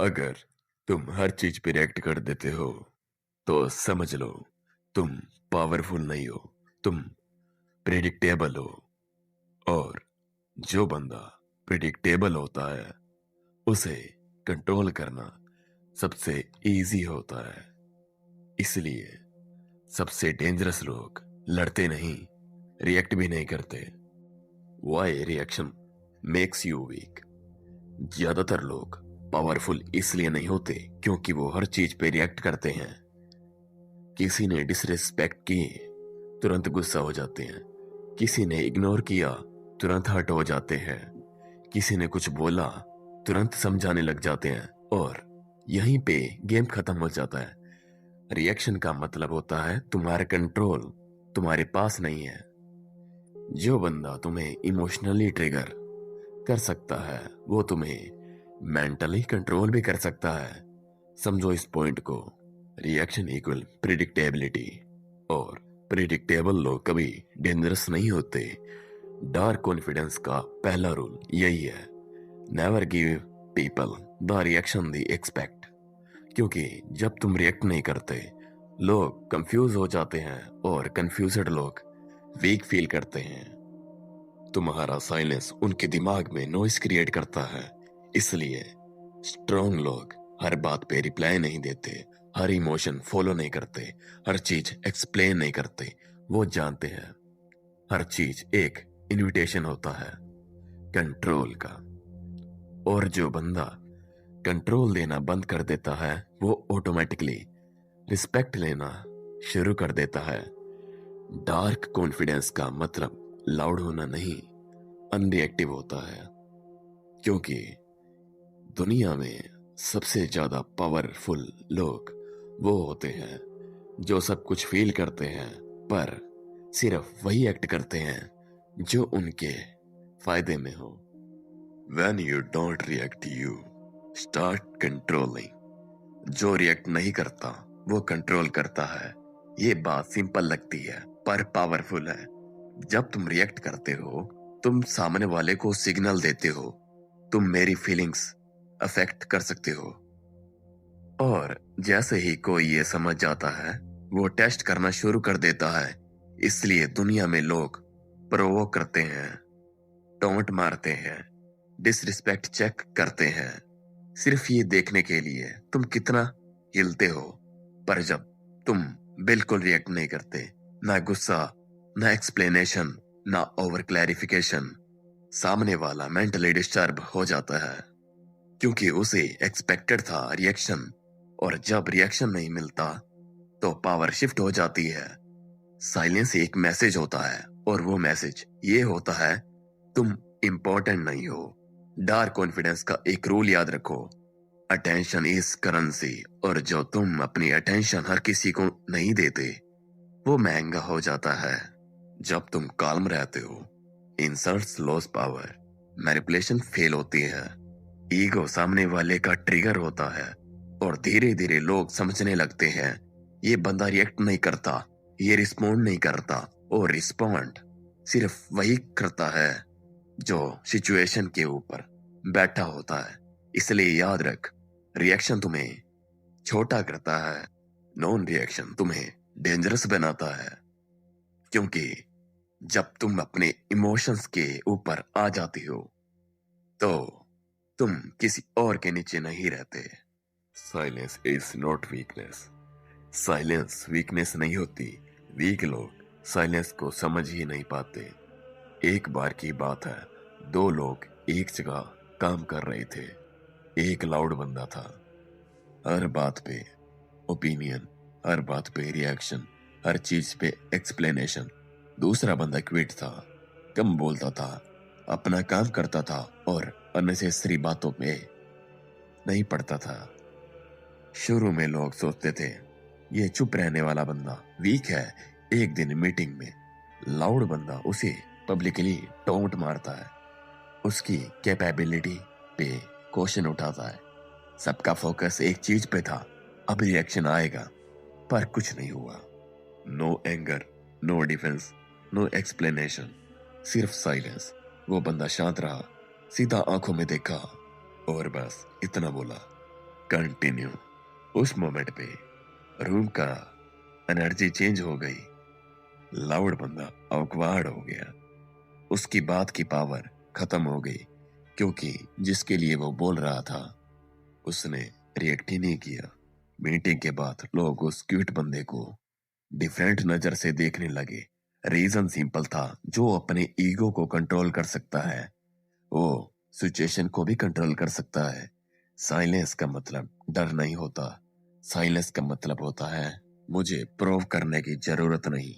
अगर तुम हर चीज पे रिएक्ट कर देते हो तो समझ लो तुम पावरफुल नहीं हो, तुम प्रेडिक्टेबल हो। और जो बंदा प्रेडिक्टेबल होता है उसे कंट्रोल करना सबसे इजी होता है। इसलिए सबसे डेंजरस लोग लड़ते नहीं, रिएक्ट भी नहीं करते। Why reaction makes you weak. ज्यादातर लोग पावरफुल इसलिए नहीं होते क्योंकि वो हर चीज पे रिएक्ट करते हैं। किसी ने डिसरिस्पेक्ट की, तुरंत गुस्सा हो जाते हैं। किसी ने इग्नोर किया, तुरंत हर्ट हो जाते हैं। किसी ने कुछ बोला, तुरंत समझाने लग जाते हैं और यहीं पे गेम खत्म हो जाता है। रिएक्शन का मतलब होता है तुम्हारा कंट्रोल तुम्हारे पास नहीं है। जो बंदा तुम्हें इमोशनली ट्रिगर कर सकता है वो तुम्हें मेंटली कंट्रोल भी कर सकता है। समझो इस पॉइंट को। रिएक्शन इक्वल प्रिडिक्टेबिलिटी, और प्रिडिक्टेबल लोग कभी डेंजरस नहीं होते। डार्क कॉन्फिडेंस का पहला रूल यही है, never give people the reaction they expect. क्योंकि जब तुम रिएक्ट नहीं करते लोग कंफ्यूज हो जाते हैं और कंफ्यूज्ड लोग वीक फील करते हैं। तुम्हारा साइलेंस उनके दिमाग में नॉइस क्रिएट करता है। इसलिए स्ट्रॉन्ग लोग हर बात पे रिप्लाई नहीं देते, हर इमोशन फॉलो नहीं करते, हर चीज एक्सप्लेन नहीं करते। वो जानते हैं हर चीज एक इनविटेशन होता है कंट्रोल का। और जो बंदा कंट्रोल देना बंद कर देता है वो ऑटोमेटिकली रिस्पेक्ट लेना शुरू कर देता है। डार्क कॉन्फिडेंस का मतलब लाउड होना नहीं, अनरिएक्टिव होता है। क्योंकि दुनिया में सबसे ज्यादा पावरफुल लोग वो होते हैं जो सब कुछ फील करते हैं पर सिर्फ वही एक्ट करते हैं जो उनके फायदे में हो। When you don't react, you start controlling. जो रिएक्ट नहीं करता वो कंट्रोल करता है। ये बात सिंपल लगती है पर पावरफुल है। जब तुम रिएक्ट करते हो तुम सामने वाले को सिग्नल देते हो तुम मेरी फीलिंग्स अफेक्ट कर सकते हो। और जैसे ही कोई ये समझ जाता है वो टेस्ट करना शुरू कर देता है। इसलिए दुनिया में लोग प्रोवोक करते हैं, टोंट मारते हैं, डिसरिस्पेक्ट चेक करते हैं, सिर्फ ये देखने के लिए तुम कितना हिलते हो। पर जब तुम बिल्कुल रिएक्ट नहीं करते, ना गुस्सा, ना एक्सप्लेनेशन, ना ओवर क्लैरिफिकेशन, सामने वाला मेंटली डिस्टर्ब हो जाता है क्योंकि उसे एक्सपेक्टेड था रिएक्शन। और जब रिएक्शन नहीं मिलता तो पावर शिफ्ट हो जाती है। साइलेंस एक मैसेज होता है और वो मैसेज ये होता है तुम इंपॉर्टेंट नहीं हो। डार्क कॉन्फिडेंस का एक रूल याद रखो, अटेंशन इज करेंसी। और जो तुम अपनी अटेंशन हर किसी को नहीं देते वो महंगा हो जाता है। जब तुम काल्म रहते हो insults loss power, manipulation fail होती है, ईगो सामने वाले का ट्रिगर होता है और धीरे धीरे लोग समझने लगते हैं ये बंदा रिएक्ट नहीं करता, ये रिस्पॉन्ड नहीं करता। और रिस्पॉन्ड सिर्फ वही करता है जो सिचुएशन के ऊपर बैठा होता है। इसलिए याद रख, रिएक्शन तुम्हें छोटा करता है, नॉन रिएक्शन तुम्हें डेंजरस बनाता है। क्योंकि जब तुम अपने इमोशंस के ऊपर आ जाती हो तो तुम किसी और के नीचे नहीं रहते। Silence is not weakness. Silence weakness नहीं होती। वीक लोग साइलेंस को समझ ही नहीं पाते। एक बार की बात है, दो लोग एक जगह काम कर रहे थे। एक लाउड बंदा था, हर बात पे ओपिनियन, हर बात पे रिएक्शन, हर चीज पे एक्सप्लेनेशन। दूसरा बंदा क्विट था, कम बोलता था, अपना काम करता था और अननेसेसरी बातों पे नहीं पड़ता था। शुरू में लोग सोचते थे ये चुप रहने वाला बंदा वीक है। एक दिन मीटिंग में लाउड बंदा उसे पब्लिकली टोंट मारता है, उसकी कैपेबिलिटी पे क्वेश्चन उठाता है। सबका फोकस एक चीज पे था, अब रिएक्शन आएगा। पर कुछ नहीं हुआ। No anger, no defence, no explanation, सिर्फ साइलेंस। वो बंदा शांत रहा, सीधा आंखों में देखा और बस इतना बोला, कंटिन्यू। उस मोमेंट पे रूम का एनर्जी चेंज हो गई। लाउड बंदा ऑकवर्ड हो गया। उसकी बात की पावर खत्म हो गई क्योंकि जिसके लिए वो बोल रहा था उसने रिएक्ट ही नहीं किया। मीटिंग के बाद लोग उस क्यूट बंदे को डिफरेंट नजर से देखने लगे। रीजन सिंपल था, जो अपने ईगो को कंट्रोल कर सकता है वो सिचुएशन को भी कंट्रोल कर सकता है। साइलेंस का मतलब डर नहीं होता। साइलेंस का मतलब होता है मुझे प्रूव करने की जरूरत नहीं।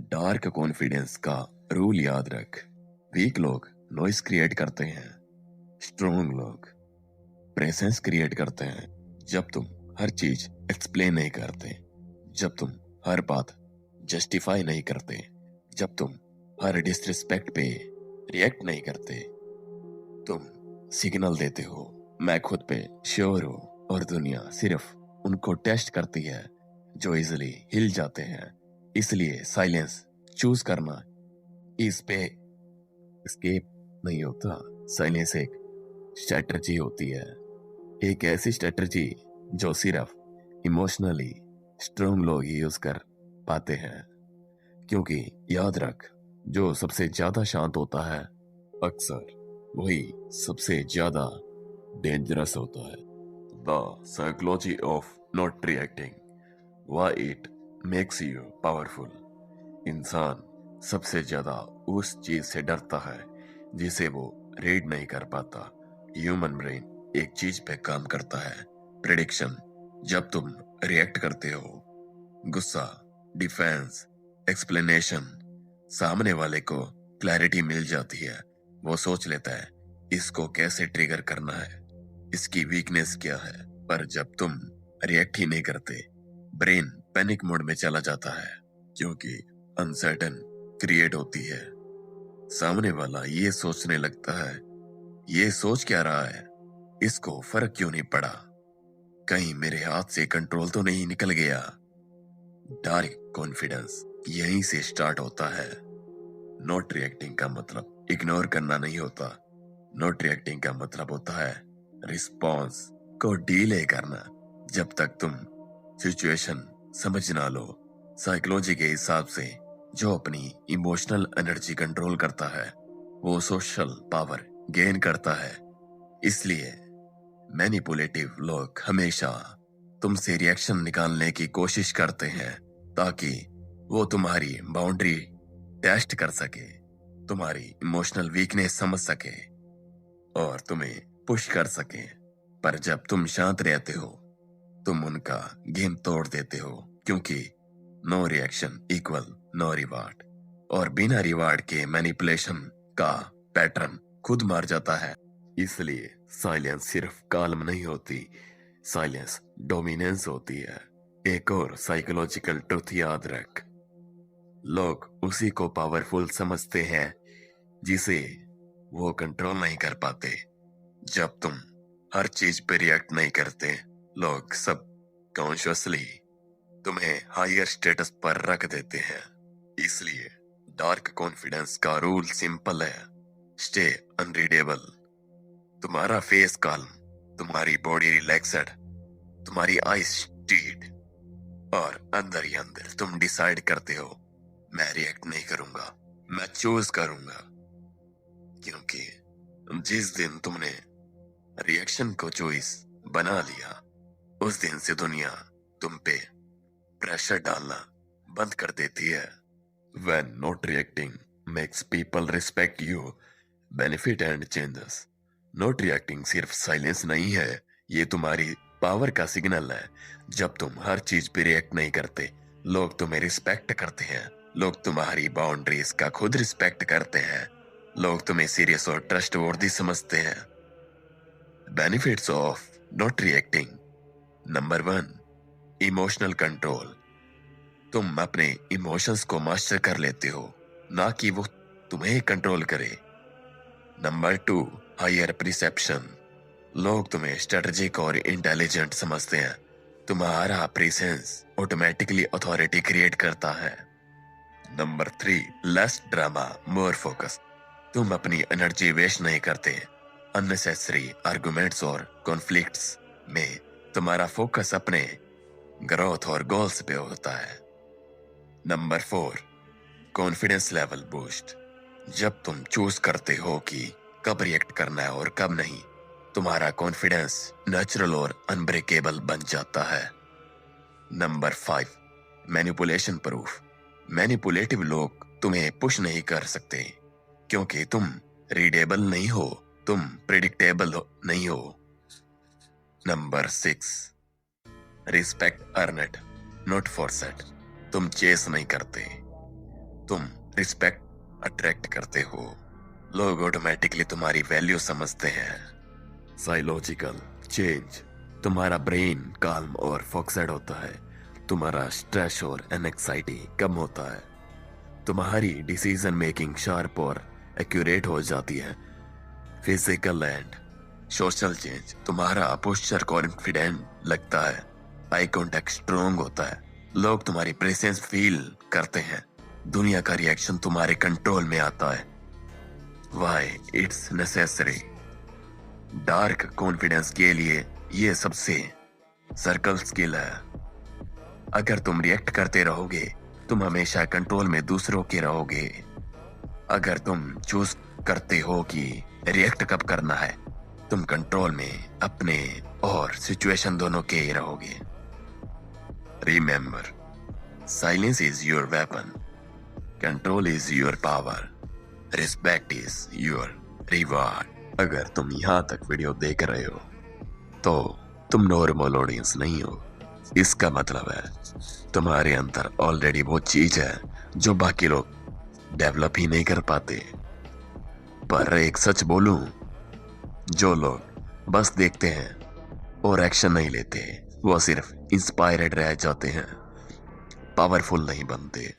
डार्क कॉन्फिडेंस का रूल याद रख। वीक लोग नॉइस क्रिएट करते हैं, स्ट्रॉन्ग लोग प्रेजेंस क्रिएट करते हैं। जब तुम हर चीज एक्सप्लेन नहीं करते, जब तुम हर बात जस्टिफाई नहीं करते, जब तुम हर डिसरिस्पेक्ट पे रिएक्ट नहीं करते, तुम सिग्नल देते हो मैं खुद पे श्योर हूं और दुनिया सिर्फ उनको टेस्ट करती है जो इजिली हिल जाते हैं। इसलिए साइलेंस चूज करना इस पे एस्केप नहीं होता। साइलेंस एक स्ट्रेटजी होती है, एक ऐसी स्ट्रेटजी जो सिर्फ इमोशनली स्ट्रांग लोग ही यूज कर पाते हैं। क्योंकि याद रख, जो सबसे ज्यादा शांत होता है अक्सर वही सबसे ज्यादा डेंजरस होता है। The psychology of not reacting, why it makes you powerful. इंसान सबसे ज्यादा उस चीज से डरता है जिसे वो रीड नहीं कर पाता। ह्यूमन ब्रेन एक चीज पे काम करता है, प्रिडिक्शन। जब तुम रिएक्ट करते हो, गुस्सा, डिफेंस, एक्सप्लेनेशन, सामने वाले को क्लैरिटी मिल जाती है। वो सोच लेता है इसको कैसे ट्रिगर करना है, इसकी वीकनेस क्या है। पर जब तुम रिएक्ट ही नहीं करते, ब्रेन पैनिक मोड में चला जाता है क्योंकि अनसर्टन क्रिएट होती है। सामने वाला ये सोचने लगता है ये सोच क्या रहा है, इसको फर्क क्यों नहीं पड़ा, कहीं मेरे हाथ से कंट्रोल तो नहीं निकल गया। डार्क कॉन्फिडेंस यहीं से स्टार्ट होता है। नॉट रिएक्टिंग का मतलब इग्नोर करना नहीं होता। नॉट रिएक्टिंग का मतलब होता है रिस्पॉन्स को डिले करना जब तक तुम सिचुएशन समझ ना लो। साइकोलॉजी के हिसाब से जो अपनी इमोशनल एनर्जी कंट्रोल करता है वो सोशल पावर गेन करता है। इसलिए मैनिपुलेटिव लोग हमेशा तुमसे रिएक्शन निकालने की कोशिश करते हैं ताकि वो तुम्हारी बाउंड्री टेस्ट कर सके, तुम्हारी इमोशनल वीकनेस समझ सके और तुम्हें पुश कर सके। पर जब तुम शांत रहते हो, तुम उनका गेम तोड़ देते हो क्योंकि no reaction equal no reward, और बिना रिवार्ड के मैनिपुलेशन का पैटर्न खुद मार जाता है। इसलिए साइलेंस सिर्फ काल्म नहीं होती, साइलेंस डोमिनेंस होती है। एक और साइकोलॉजिकल ट्रुथ याद रख, लोग उसी को पावरफुल समझते हैं जिसे वो कंट्रोल नहीं कर पाते। जब तुम हर चीज पे रिएक्ट नहीं करते, लोग सब कॉन्शियसली तुम्हें हायर स्टेटस पर रख देते हैं। इसलिए डार्क कॉन्फिडेंस का रूल सिंपल है, स्टे अनरीडेबल। तुम्हारा फेस काल्म, तुम्हारी बॉडी रिलैक्स्ड, तुम्हारी आईज स्टीड, और अंदर ही अंदर तुम डिसाइड करते हो मैं रिएक्ट नहीं करूंगा, मैं चूज करूंगा। क्योंकि जिस दिन तुमने रिएक्शन को चॉइस बना लिया, उस दिन से दुनिया तुम पे प्रेशर डालना बंद कर देती है। When not reacting makes people respect you, benefit and changes. Not reacting सिर्फ साइलेंस नहीं है, ये तुम्हारी पावर का सिग्नल है। जब तुम हर चीज पे रिएक्ट नहीं करते, लोग तुम्हें रिस्पेक्ट करते हैं, लोग तुम्हारी बाउंड्रीज का खुद रिस्पेक्ट करते हैं, लोग तुम्हें सीरियस और ट्रस्टवर्दी समझते हैं। Benefits of not reacting. Number 1, emotional control. तुम अपने इमोशंस को मास्टर कर लेते हो, ना कि वो तुम्हें कंट्रोल करे। Number 2, higher perception. लोग तुम्हें स्ट्रेटेजिक और इंटेलिजेंट समझते हैं। तुम्हारा प्रेजेंस ऑटोमेटिकली अथॉरिटी क्रिएट करता है। Number 3, less drama more focus. तुम अपनी एनर्जी वेस्ट नहीं करते अननेसेसरी आर्गुमेंट्स और कॉन्फ्लिक्ट्स में तुम्हारा फोकस अपने ग्रोथ और गोल्स पे होता है। Number 4, confidence level boost. जब तुम चूज करते हो कि कब रिएक्ट करना है और कब नहीं, तुम्हारा कॉन्फिडेंस नेचुरल और अनब्रेकेबल बन जाता है। Number 5, manipulation proof. मैनिपुलेटिव लोग तुम्हें पुश नहीं कर सकते क्योंकि तुम रीडेबल नहीं हो, तुम प्रिडिक्टेबल नहीं हो। Number 6, respect earned not forced. तुम चेस नहीं करते, तुम रिस्पेक्ट अट्रैक्ट करते हो। लोग ऑटोमेटिकली तुम्हारी वैल्यू समझते हैं। Psychological change. तुम्हारा ब्रेन काल्म और फोकस्ड होता है, तुम्हारा स्ट्रेस और एंजाइटी कम होता है, तुम्हारी डिसीजन मेकिंग शार्प और एक्यूरेट हो जाती है। Physical and social change. तुम्हारा पोस्चर कॉन्फिडेंट लगता है, आई कांटेक्ट स्ट्रोंग होता है, लोग तुम्हारी प्रेजेंस फील करते हैं, दुनिया का रिएक्शन तुम्हारे कंट्रोल में आता है। Why it's necessary. Dark confidence के लिए ये सबसे सर्कल स्किल है। अगर तुम रिएक्ट करते रहोगे, तुम हमेशा कंट्रोल में दूसरों के रहोगे। अगर तुम चूज करते हो कि रिएक्ट कब करना है, तुम कंट्रोल में अपने और सिचुएशन दोनों के ही रहोगे। Remember, silence is your weapon, control is your power, respect is your reward. अगर तुम यहाँ तक वीडियो देख रहे हो तो तुम नॉर्मल ऑडियंस नहीं हो। इसका मतलब है तुम्हारे अंदर ऑलरेडी वो चीज है जो बाकी लोग डेवलप ही नहीं कर पाते। पर एक सच बोलूं, जो लोग बस देखते हैं और एक्शन नहीं लेते, वो सिर्फ इंस्पायर्ड रह जाते हैं, पावरफुल नहीं बनते।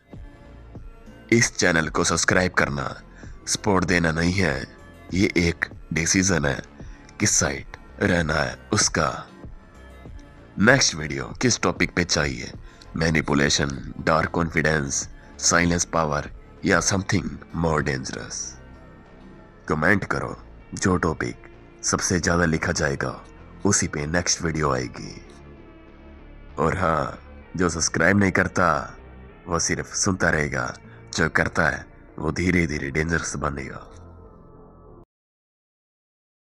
इस चैनल को सब्सक्राइब करना सपोर्ट देना नहीं है, ये एक डिसीजन है किस साइड रहना है उसका। नेक्स्ट वीडियो किस टॉपिक पे चाहिए? Manipulation, dark confidence, silence power या समथिंग मोर डेंजरस? कमेंट करो, जो टॉपिक सबसे ज्यादा लिखा जाएगा उसी पे नेक्स्ट वीडियो आएगी। और हाँ, जो सब्सक्राइब नहीं करता वो सिर्फ सुनता रहेगा, जो करता है वो धीरे धीरे डेंजरस बनेगा।